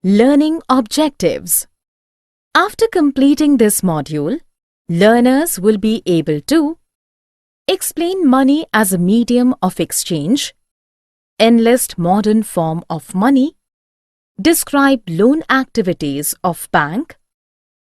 Learning objectives. After completing this module, learners will be able to explain money as a medium of exchange, enlist modern form of money, describe loan activities of bank,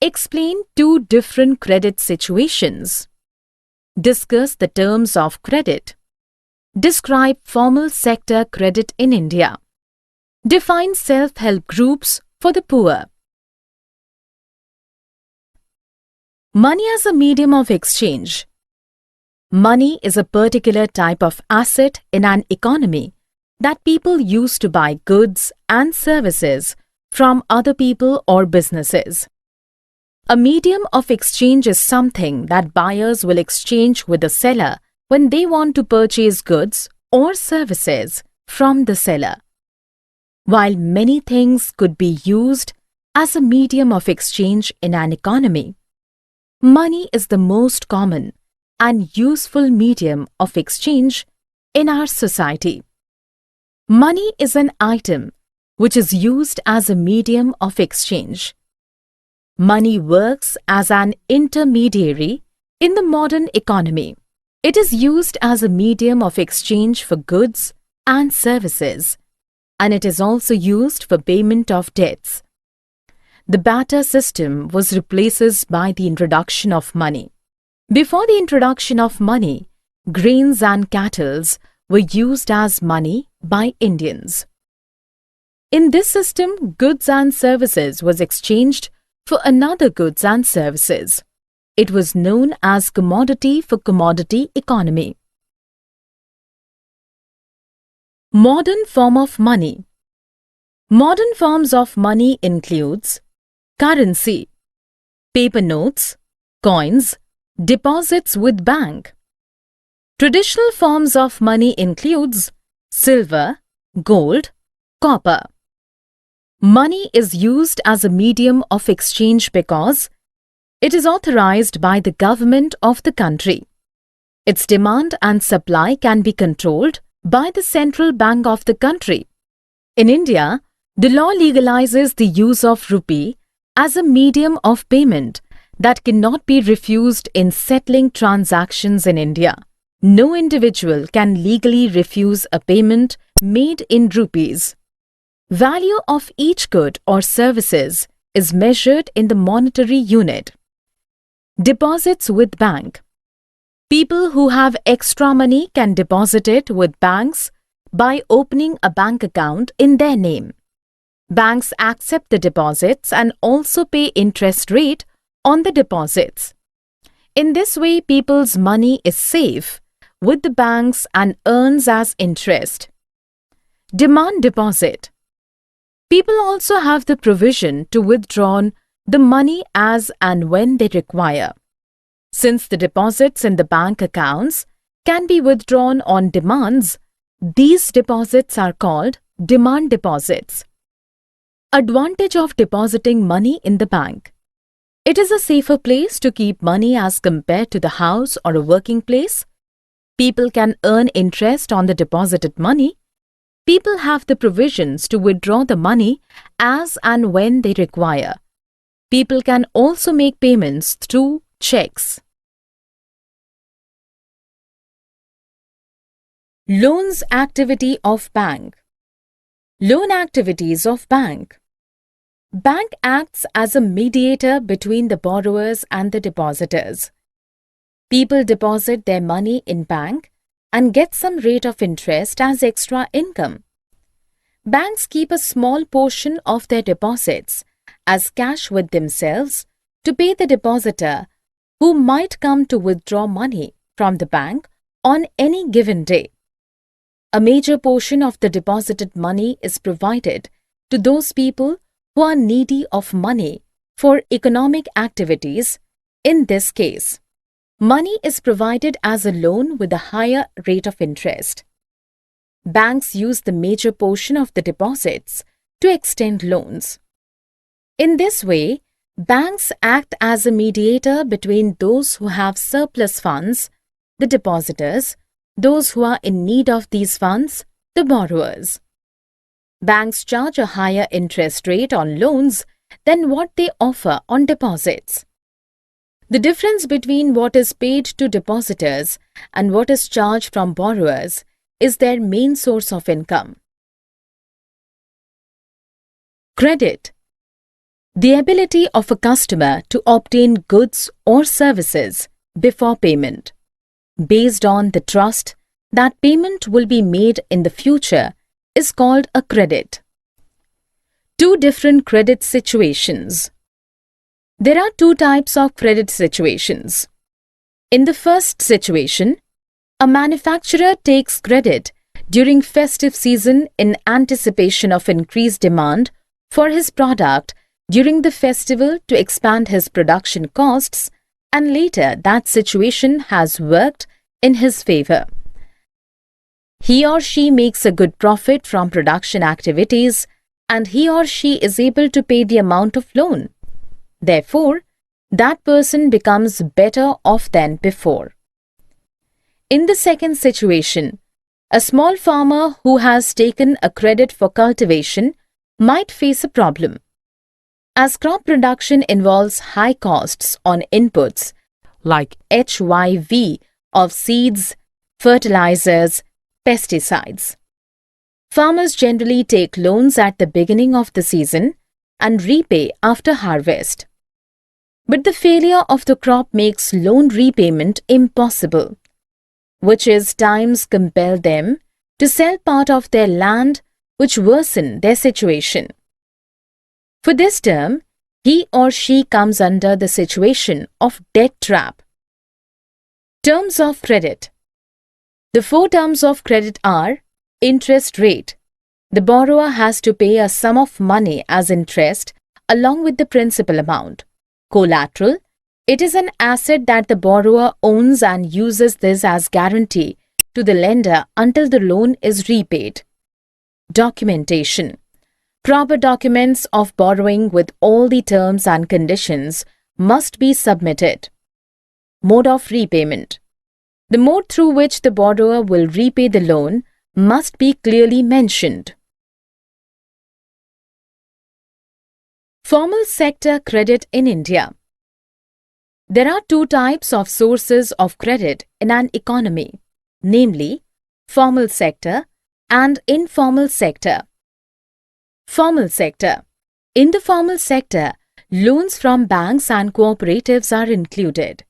explain two different credit situations, discuss the terms of credit, describe formal sector credit in India, define self-help groups for the poor. Money as a medium of exchange. Money is a particular type of asset in an economy that people use to buy goods and services from other people or businesses. A medium of exchange is something that buyers will exchange with the seller when they want to purchase goods or services from the seller. While many things could be used as a medium of exchange in an economy, money is the most common and useful medium of exchange in our society. Money is an item which is used as a medium of exchange. Money works as an intermediary in the modern economy. It is used as a medium of exchange for goods and services, and it is also used for payment of debts. The barter system was replaced by the introduction of money. Before the introduction of money, grains and cattle were used as money by Indians. In this system, goods and services was exchanged for another goods and services. It was known as commodity for commodity economy. Modern form of money. Modern forms of money includes currency, paper notes, coins, deposits with bank. Traditional forms of money includes silver, gold, copper. Money is used as a medium of exchange because it is authorized by the government of the country. Its demand and supply can be controlled by the central bank of the country. In India, the law legalizes the use of rupee as a medium of payment that cannot be refused in settling transactions in India. No individual can legally refuse a payment made in rupees. Value of each good or services is measured in the monetary unit. Deposits with bank. People who have extra money can deposit it with banks by opening a bank account in their name. Banks accept the deposits and also pay interest rate on the deposits. In this way, people's money is safe with the banks and earns as interest. Demand deposit. People also have the provision to withdraw the money as and when they require. Since the deposits in the bank accounts can be withdrawn on demands, these deposits are called demand deposits. Advantage of depositing money in the bank. It is a safer place to keep money as compared to the house or a working place. People can earn interest on the deposited money. People have the provisions to withdraw the money as and when they require. People can also make payments through checks. Loans activity of bank. Loan activities of bank. Bank acts as a mediator between the borrowers and the depositors. People deposit their money in bank and get some rate of interest as extra income. Banks keep a small portion of their deposits as cash with themselves to pay the depositor who might come to withdraw money from the bank on any given day. A major portion of the deposited money is provided to those people who are needy of money for economic activities. In this case, money is provided as a loan with a higher rate of interest. Banks use the major portion of the deposits to extend loans. In this way, banks act as a mediator between those who have surplus funds, the depositors, those who are in need of these funds, the borrowers. Banks charge a higher interest rate on loans than what they offer on deposits. The difference between what is paid to depositors and what is charged from borrowers is their main source of income. Credit: the ability of a customer to obtain goods or services before payment, based on the trust that payment will be made in the future, is called a credit. Two different credit situations. There are two types of credit situations. In the first situation, a manufacturer takes credit during festive season in anticipation of increased demand for his product during the festival to expand his production costs, and later that situation has worked in his favor. He or she makes a good profit from production activities and he or she is able to pay the amount of loan. Therefore, that person becomes better off than before. In the second situation, a small farmer who has taken a credit for cultivation might face a problem. As crop production involves high costs on inputs like HYV of seeds, fertilizers, pesticides. Farmers generally take loans at the beginning of the season and repay after harvest. But the failure of the crop makes loan repayment impossible, which is times compel them to sell part of their land, which worsen their situation. For this term, he or she comes under the situation of debt trap. Terms of credit. The four terms of credit are: interest rate. The borrower has to pay a sum of money as interest along with the principal amount. Collateral. It is an asset that the borrower owns and uses this as guarantee to the lender until the loan is repaid. Documentation. Proper documents of borrowing with all the terms and conditions must be submitted. Mode of repayment. The mode through which the borrower will repay the loan must be clearly mentioned. Formal sector credit in India. There are two types of sources of credit in an economy, namely formal sector and informal sector. Formal sector. In the formal sector, loans from banks and cooperatives are included.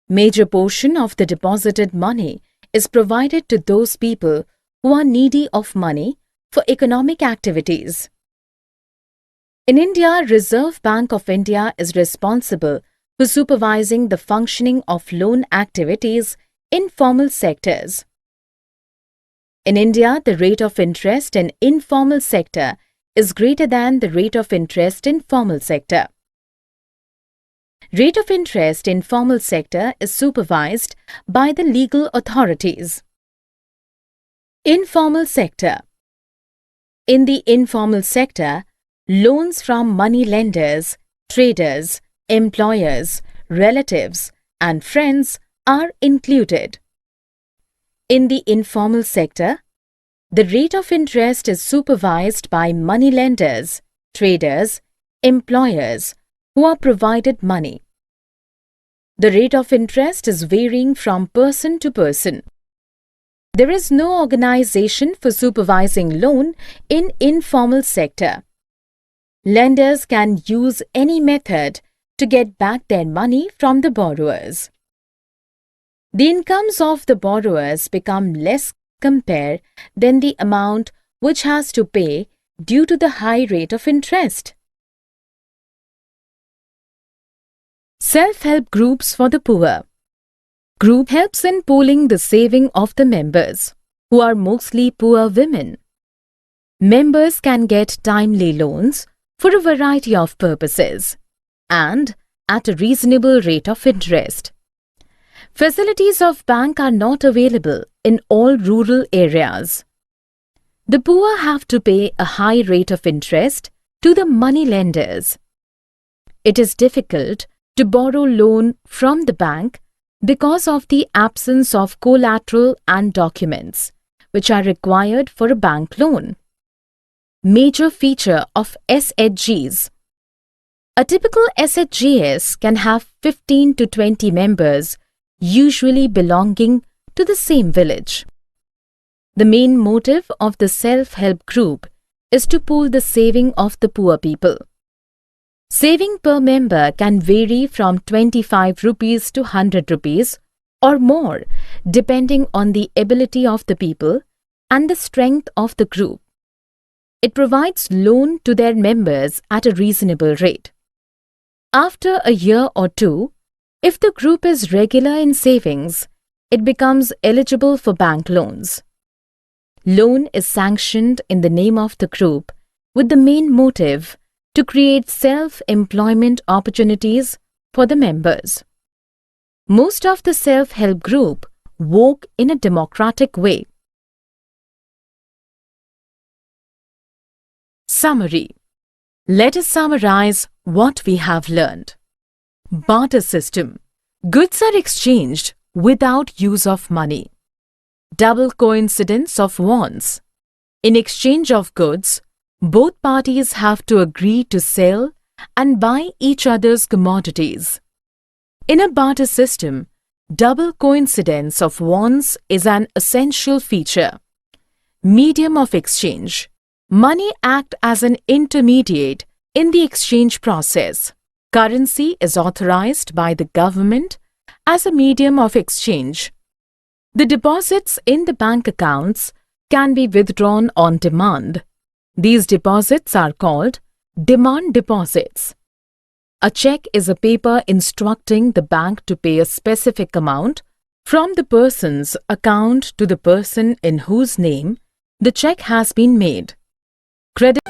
Major portion of the deposited money is provided to those people who are needy of money for economic activities. In India, Reserve Bank of India is responsible for supervising the functioning of loan activities in formal sectors. In India, the rate of interest in informal sector is greater than the rate of interest in formal sector. Rate of interest in formal sector is supervised by the legal authorities. Informal sector. In the informal sector, loans from money lenders, traders, employers, relatives, and friends are included. In the informal sector, the rate of interest is supervised by money lenders, traders, employers who are provided money. The rate of interest is varying from person to person. There is no organization for supervising loan in informal sector. Lenders can use any method to get back their money from the borrowers. The incomes of the borrowers become less compared than the amount which has to pay due to the high rate of interest. Self-help groups for the poor. Group helps in pooling the saving of the members, who are mostly poor women. Members can get timely loans for a variety of purposes and at a reasonable rate of interest. Facilities of bank are not available in all rural areas. The poor have to pay a high rate of interest to the money lenders. It is difficult to borrow loan from the bank because of the absence of collateral and documents, which are required for a bank loan. Major feature of SHGs. A typical SHGS can have 15 to 20 members, usually belonging to the same village. The main motive of the self-help group is to pool the saving of the poor people. Saving per member can vary from 25 rupees to 100 rupees or more, depending on the ability of the people and the strength of the group. It provides loan to their members at a reasonable rate. After a year or two, if the group is regular in savings, it becomes eligible for bank loans. Loan is sanctioned in the name of the group with the main motive to create self-employment opportunities for the members. Most of the self-help group work in a democratic way. Summary. Let us summarize what we have learned. Barter system. Goods are exchanged without use of money. Double coincidence of wants. In exchange of goods, both parties have to agree to sell and buy each other's commodities. In a barter system, double coincidence of wants is an essential feature. Medium of exchange. Money acts as an intermediate in the exchange process. Currency is authorized by the government as a medium of exchange. The deposits in the bank accounts can be withdrawn on demand. These deposits are called demand deposits. A check is a paper instructing the bank to pay a specific amount from the person's account to the person in whose name the check has been made. Credit